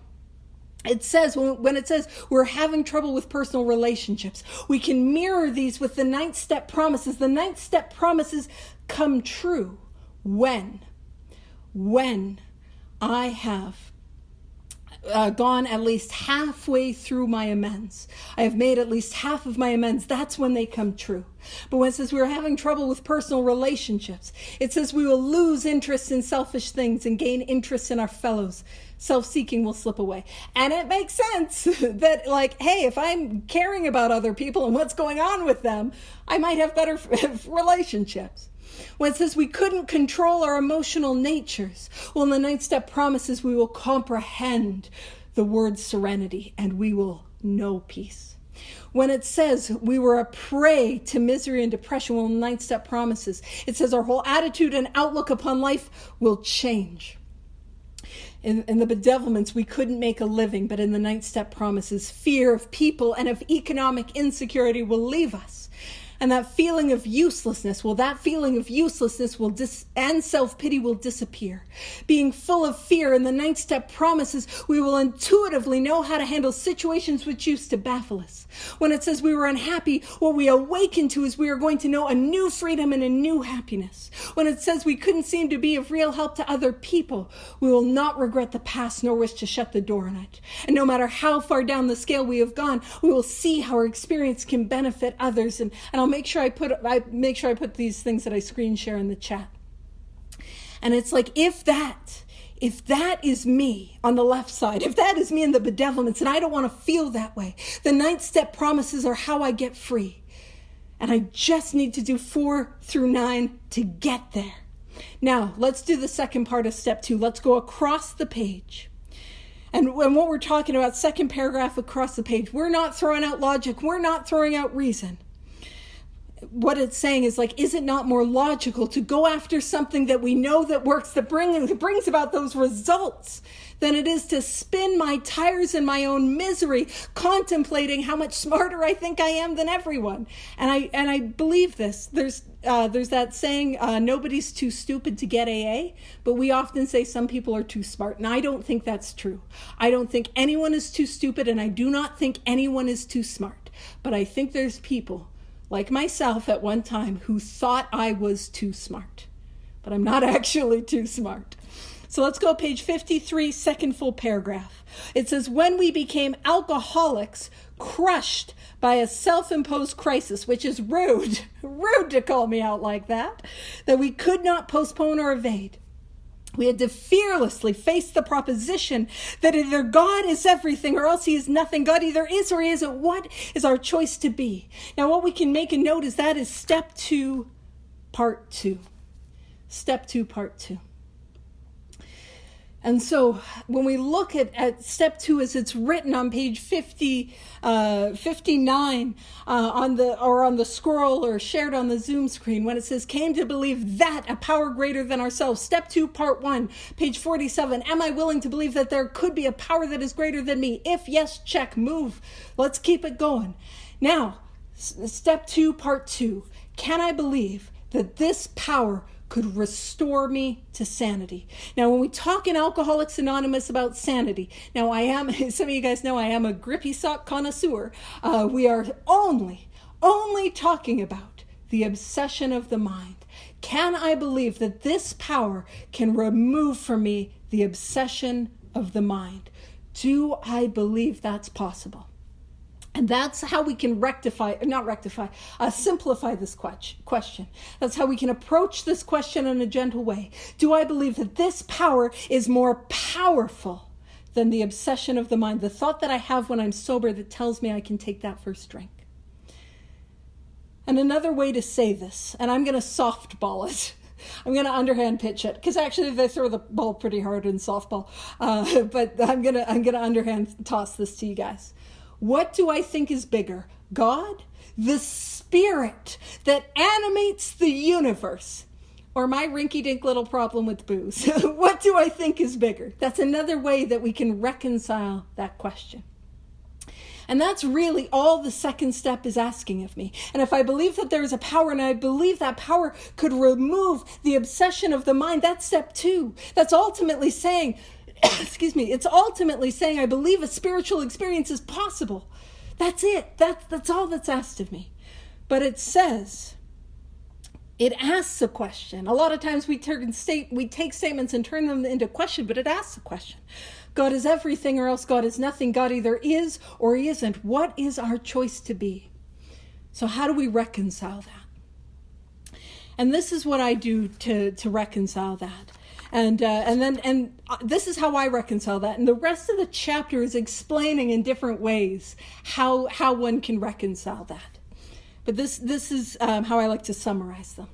it says, when it says we're having trouble with personal relationships, we can mirror these with the 9th step promises. The 9th step promises come true when I have gone at least halfway through my amends. I have made at least half of my amends. That's when they come true. But when it says we're having trouble with personal relationships, it says we will lose interest in selfish things and gain interest in our fellows. Self-seeking will slip away. And it makes sense that hey, if I'm caring about other people and what's going on with them, I might have better relationships. When it says we couldn't control our emotional natures, well, in the 9th step promises we will comprehend the word serenity and we will know peace. When it says we were a prey to misery and depression, well, 9th step promises, it says our whole attitude and outlook upon life will change. In the bedevilments, we couldn't make a living, but in the 9th step promises, fear of people and of economic insecurity will leave us. And that feeling of uselessness, and self-pity will disappear. Being full of fear in the 9th step promises, we will intuitively know how to handle situations which used to baffle us. When it says we were unhappy, what we awaken to is we are going to know a new freedom and a new happiness. When it says we couldn't seem to be of real help to other people, we will not regret the past nor wish to shut the door on it. And no matter how far down the scale we have gone, we will see how our experience can benefit others. And I'll make sure I put these things that I screen share in the chat. And it's like, if that is me on the left side, if that is me in the bedevilments, and I don't want to feel that way, the 9th step promises are how I get free. And I just need to do 4 through 9 to get there. Now, let's do the second part of step 2. Let's go across the page. And what we're talking about, second paragraph across the page, we're not throwing out logic. We're not throwing out reason. What it's saying is like, is it not more logical to go after something that we know that works, that brings about those results, than it is to spin my tires in my own misery, contemplating how much smarter I think I am than everyone? And I believe this. There's that saying, nobody's too stupid to get AA, but we often say some people are too smart, and I don't think that's true. I don't think anyone is too stupid, and I do not think anyone is too smart. But I think there's people like myself at one time who thought I was too smart, but I'm not actually too smart. So let's go page 53, second full paragraph. It says, when we became alcoholics, crushed by a self-imposed crisis, which is rude to call me out like that we could not postpone or evade. We had to fearlessly face the proposition that either God is everything or else he is nothing. God either is or he isn't. What is our choice to be? Now, what we can make a note is that is step 2, part 2. Step 2, part 2. And so when we look at step 2 as it's written on page 59 on the scroll or shared on the Zoom screen, when it says came to believe that a power greater than ourselves. Step 2, part 1, page 47. Am I willing to believe that there could be a power that is greater than me? If yes, check, move. Let's keep it going. Now, step 2, part 2. Can I believe that this power could restore me to sanity? Now, when we talk in Alcoholics Anonymous about sanity, now some of you guys know I am a grippy sock connoisseur. We are only talking about the obsession of the mind. Can I believe that this power can remove from me the obsession of the mind? Do I believe that's possible? And that's how we can simplify this question. That's how we can approach this question in a gentle way. Do I believe that this power is more powerful than the obsession of the mind, the thought that I have when I'm sober that tells me I can take that first drink? And another way to say this, and I'm going to softball it, I'm going to underhand pitch it, because actually they throw the ball pretty hard in softball, but I'm going to underhand toss this to you guys. What do I think is bigger? God, the spirit that animates the universe, or my rinky-dink little problem with booze? What do I think is bigger? That's another way that we can reconcile that question. And that's really all the second step is asking of me. And if I believe that there is a power, and I believe that power could remove the obsession of the mind, that's step 2. That's ultimately saying, it's ultimately saying I believe a spiritual experience is possible. That's it. That's all that's asked of me. But it asks a question. A lot of times we take statements and turn them into question, but it asks a question. God is everything or else God is nothing. God either is or he isn't. What is our choice to be? So how do we reconcile that? And this is what I do to reconcile that. And this is how I reconcile that. And the rest of the chapter is explaining in different ways how one can reconcile that. But this is how I like to summarize them.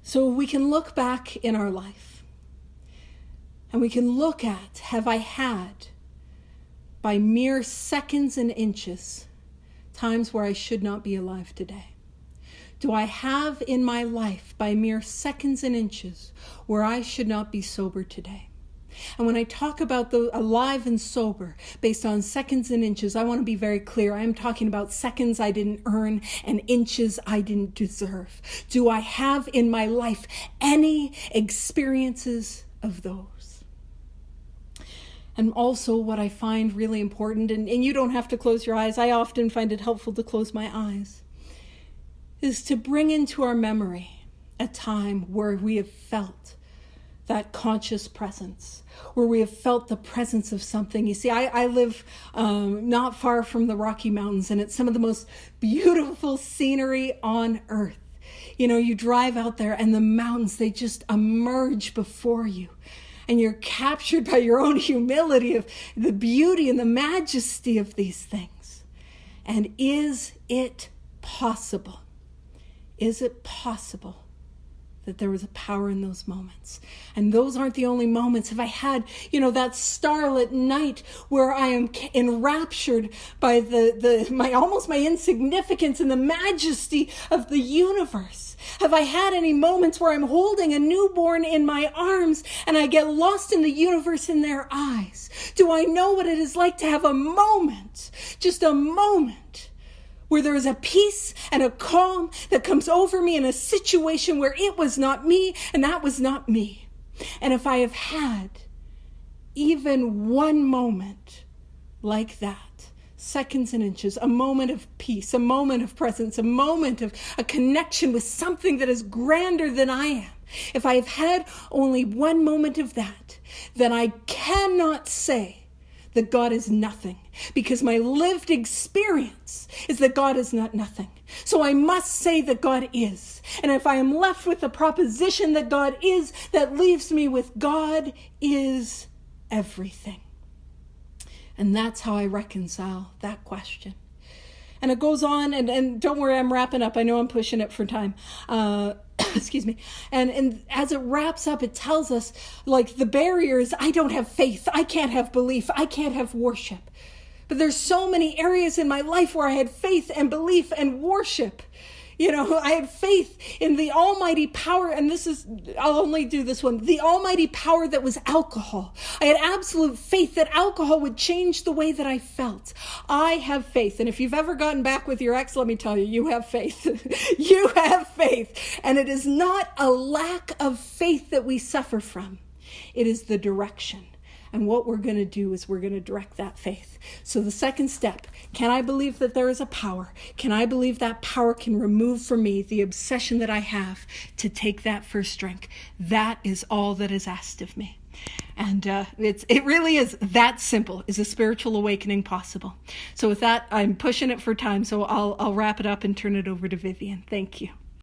So we can look back in our life and we can look at, have I had, by mere seconds and inches, times where I should not be alive today? Do I have in my life, by mere seconds and inches, where I should not be sober today? And when I talk about the alive and sober based on seconds and inches, I want to be very clear. I am talking about seconds I didn't earn and inches I didn't deserve. Do I have in my life any experiences of those? And also what I find really important, and you don't have to close your eyes, I often find it helpful to close my eyes, is to bring into our memory a time where we have felt that conscious presence, where we have felt the presence of something. You see, I live not far from the Rocky Mountains, and it's some of the most beautiful scenery on earth. You know, you drive out there and the mountains, they just emerge before you. And you're captured by your own humility of the beauty and the majesty of these things. And is it possible? Is it possible that there was a power in those moments? And those aren't the only moments. Have I had, that starlit night where I am enraptured by my insignificance and the majesty of the universe? Have I had any moments where I'm holding a newborn in my arms and I get lost in the universe in their eyes? Do I know what it is like to have a moment, just a moment, where there is a peace and a calm that comes over me in a situation where it was not me and that was not me? And if I have had even one moment like that, seconds and inches, a moment of peace, a moment of presence, a moment of a connection with something that is grander than I am, if I have had only one moment of that, then I cannot say that God is nothing, because my lived experience is that God is not nothing. So I must say that God is. And if I am left with the proposition that God is, that leaves me with God is everything. And that's how I reconcile that question. And it goes on, and don't worry, I'm wrapping up. I know I'm pushing it for time. Excuse me. And as it wraps up, it tells us, like, the barrier is I don't have faith. I can't have belief. I can't have worship. But there's so many areas in my life where I had faith and belief and worship. I had faith in the almighty power, and I'll only do this one, the almighty power that was alcohol. I had absolute faith that alcohol would change the way that I felt. I have faith. And if you've ever gotten back with your ex, let me tell you, you have faith. You have faith. And it is not a lack of faith that we suffer from. It is the direction. And what we're going to do is we're going to direct that faith. So the second step, can I believe that there is a power? Can I believe that power can remove from me the obsession that I have to take that first drink? That is all that is asked of me. And it really is that simple. Is a spiritual awakening possible? So with that, I'm pushing it for time, so I'll wrap it up and turn it over to Vivian. Thank you.